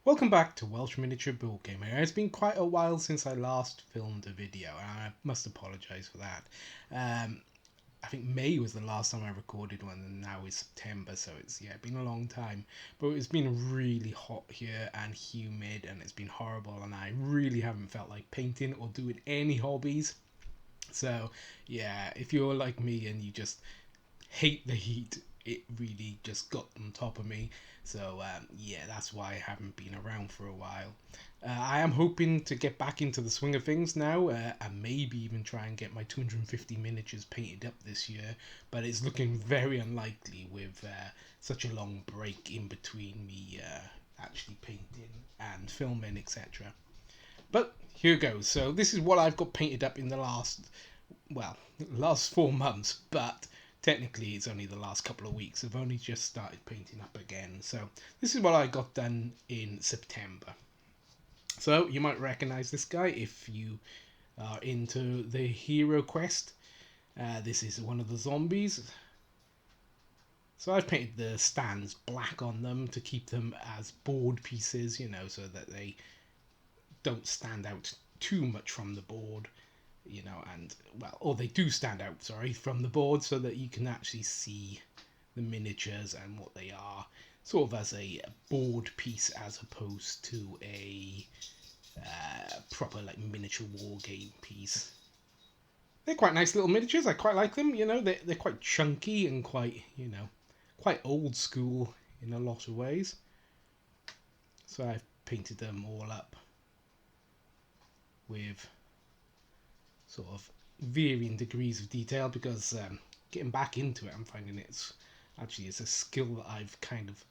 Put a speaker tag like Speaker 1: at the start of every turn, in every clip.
Speaker 1: Welcome back to Welsh Miniature Board Gamer. It's been quite a while since I last filmed a video, and I must apologise for that. I think May was the last time I recorded one, and now it's September, so it's been a long time. But it's been really hot here and humid, and it's been horrible, and I really haven't felt like painting or doing any hobbies. So if you're like me and you just hate the heat, it really just got on top of me. So that's why I haven't been around for a while. I am hoping to get back into the swing of things now, and maybe even try and get my 250 miniatures painted up this year. But it's looking very unlikely with such a long break in between me actually painting and filming, etc. But here goes. So this is what I've got painted up in the last 4 months, but technically it's only the last couple of weeks. I've only just started painting up again. So this is what I got done in September. So you might recognize this guy if you are into the Hero Quest. This is one of the zombies. So I've painted the stands black on them to keep them as board pieces, so that they don't stand out too much from the board, or they do stand out, sorry, from the board so that you can actually see the miniatures and what they are, sort of as a board piece as opposed to a proper like miniature war game piece. They're quite nice little miniatures. I quite like them. They're quite chunky and quite old school in a lot of ways. So I've painted them all up with sort of varying degrees of detail because getting back into it, I'm finding it's a skill that I've kind of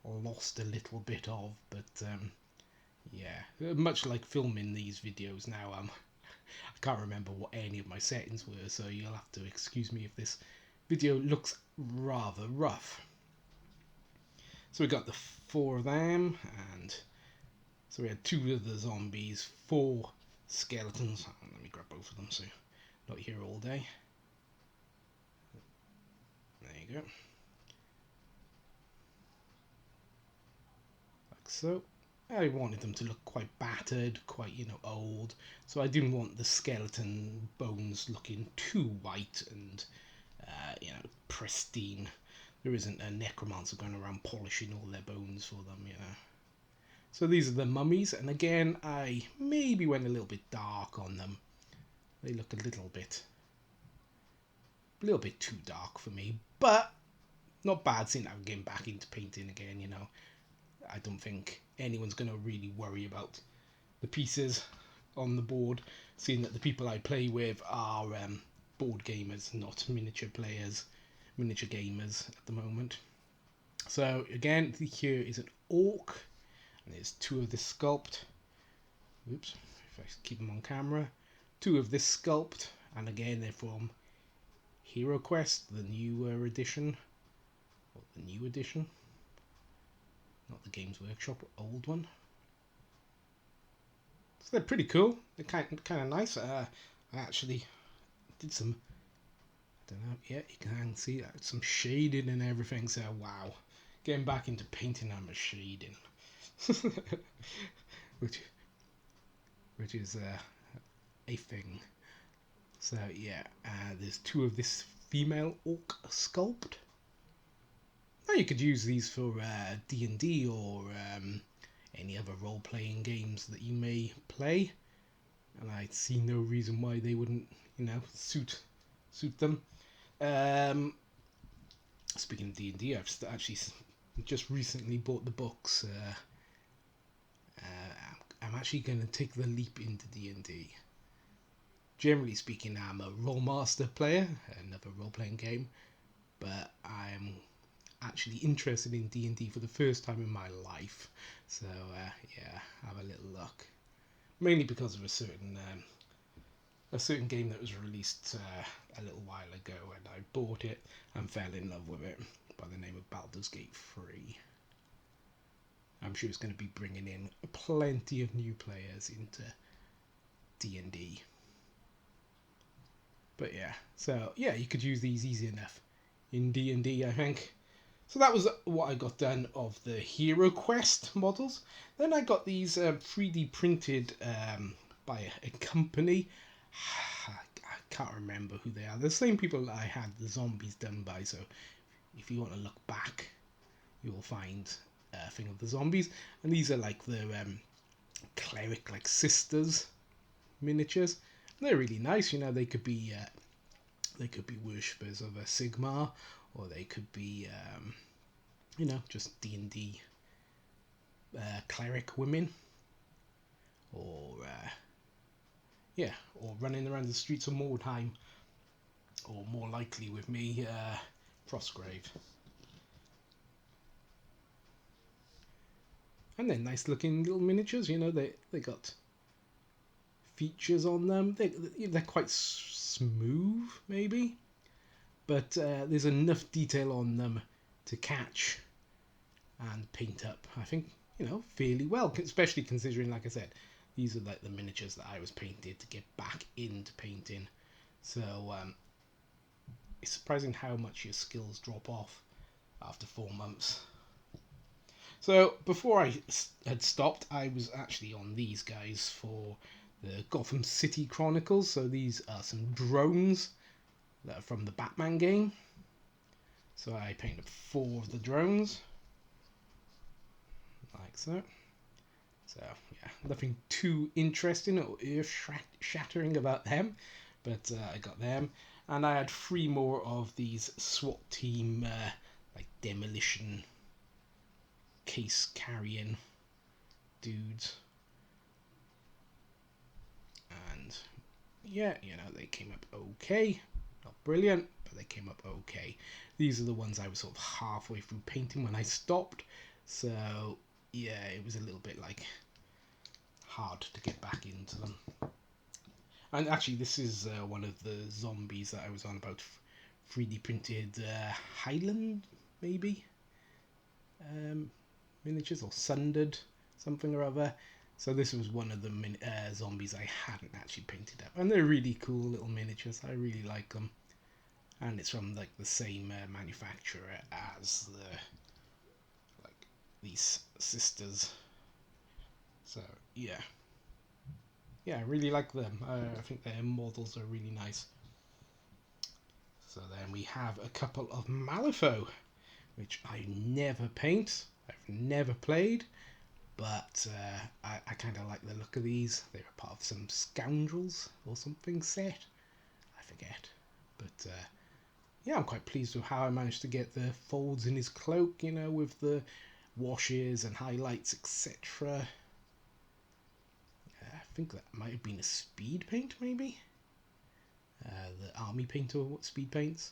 Speaker 1: lost a little bit of. But much like filming these videos now, I can't remember what any of my settings were, so you'll have to excuse me if this video looks rather rough. So we got the 4 of them, and so we had 2 of the zombies, 4 skeletons. Let me grab both of them so not here all day. There you go. Like so. I wanted them to look quite battered, quite, old. So I didn't want the skeleton bones looking too white and, pristine. There isn't a necromancer going around polishing all their bones for them. So these are the mummies, and again, I maybe went a little bit dark on them. They look a little bit too dark for me, but not bad seeing I'm getting back into painting again. I don't think anyone's going to really worry about the pieces on the board, seeing that the people I play with are board gamers, not miniature players, miniature gamers at the moment. So again, here is an orc, and there's 2 of this sculpt. Oops, if I keep them on camera. 2 of this sculpt, and again they're from Hero Quest, the newer edition, or the new edition, not the Games Workshop old one. So they're pretty cool. They're kind of nice. I actually did some, I don't know, yeah, you can see that, some shading and everything. So wow, getting back into painting and shading, which is a thing. So there's 2 of this female orc sculpt. Now you could use these for D&D or any other role-playing games that you may play, and I see no reason why they wouldn't, suit them. Speaking of D&D, I've actually just recently bought the books. I'm actually going to take the leap into D&D. Generally speaking, I'm a Rolemaster player, another role-playing game, but I'm actually interested in D&D for the first time in my life. So have a little look. Mainly because of a certain game that was released a little while ago, and I bought it and fell in love with it, by the name of Baldur's Gate 3. I'm sure it's going to be bringing in plenty of new players into D&D. But you could use these easy enough in D&D, I think. So that was what I got done of the Hero Quest models. Then I got these 3D printed by a company. I can't remember who they are. They're the same people that I had the zombies done by. So if you want to look back, you will find a thing of the zombies. And these are like the cleric, like sisters miniatures. And they're really nice. You know, they could be worshippers of a Sigmar, or they could be you know, just D&D cleric women, or yeah, or running around the streets of Mordheim, or more likely with me, Frostgrave. And they're nice looking little miniatures, you know, they got features on them. They're quite smooth, maybe, but there's enough detail on them to catch and paint up, I think, you know, fairly well, especially considering, like I said, these are like the miniatures that I was painted to get back into painting. So it's surprising how much your skills drop off after 4 months. So before I had stopped, I was actually on these guys for the Gotham City Chronicles. So these are some drones that are from the Batman game. So I painted 4 of the drones, like so. So yeah, nothing too interesting or earth-shattering about them, but I got them. And I had 3 more of these SWAT team like demolition case carrying dudes. And yeah, you know, they came up okay. Not brilliant, but they came up okay. These are the ones I was sort of halfway through painting when I stopped. So yeah, it was a little bit like hard to get back into them. And actually, this is one of the zombies that I was on about, 3D printed Highland, maybe, miniatures, or Sundered, something or other. So this was one of the zombies I hadn't actually painted up, and they're really cool little miniatures. I really like them, and it's from like the same manufacturer as these sisters. So yeah. Yeah, I really like them. I think their models are really nice. So then we have a couple of Malifaux, which I never paint. I've never played, but I kind of like the look of these. They're a part of some Scoundrels or something set. I forget. But yeah, I'm quite pleased with how I managed to get the folds in his cloak, you know, with the washes and highlights, etc. I think that might have been a speed paint, maybe? The army paint or speed paints.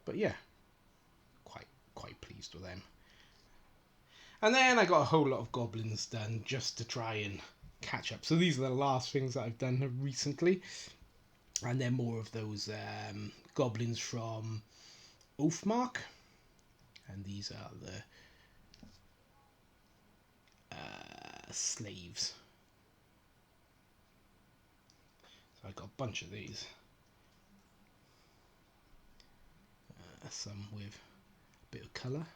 Speaker 1: But yeah, quite pleased with them. And then I got a whole lot of goblins done just to try and catch up. So these are the last things that I've done recently. And then more of those goblins from Oathmark. And these are the slaves. So I got a bunch of these. Some with a bit of colour.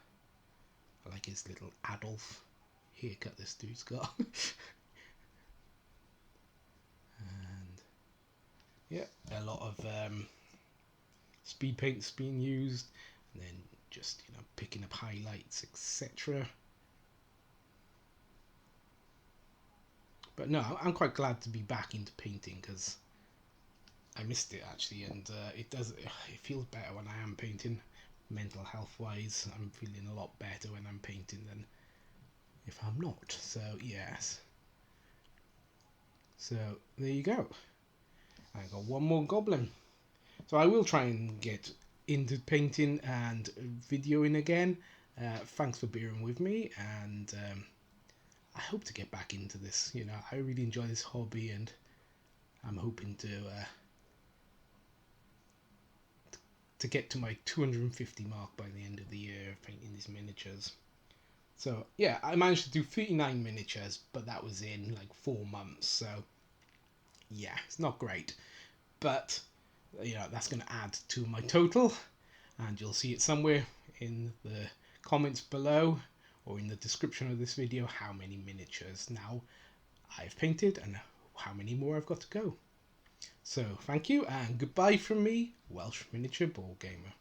Speaker 1: I like his little Adolf haircut this dude's got. And yeah, a lot of speed paints being used, and then just, you know, picking up highlights, etc. But no, I'm quite glad to be back into painting, because I missed it actually, and it feels better when I am painting. Mental health wise, I'm feeling a lot better when I'm painting than if I'm not. So yes. So there you go. I got one more goblin. So I will try and get into painting and videoing again. Thanks for bearing with me, and I hope to get back into this. You know, I really enjoy this hobby, and I'm hoping to get to my 250 mark by the end of the year painting these miniatures. So yeah, I managed to do 39 miniatures, but that was in like 4 months. So yeah, it's not great, but you know, that's going to add to my total, and you'll see it somewhere in the comments below or in the description of this video how many miniatures now I've painted and how many more I've got to go. So thank you and goodbye from me, Welsh Miniature Board Gamer.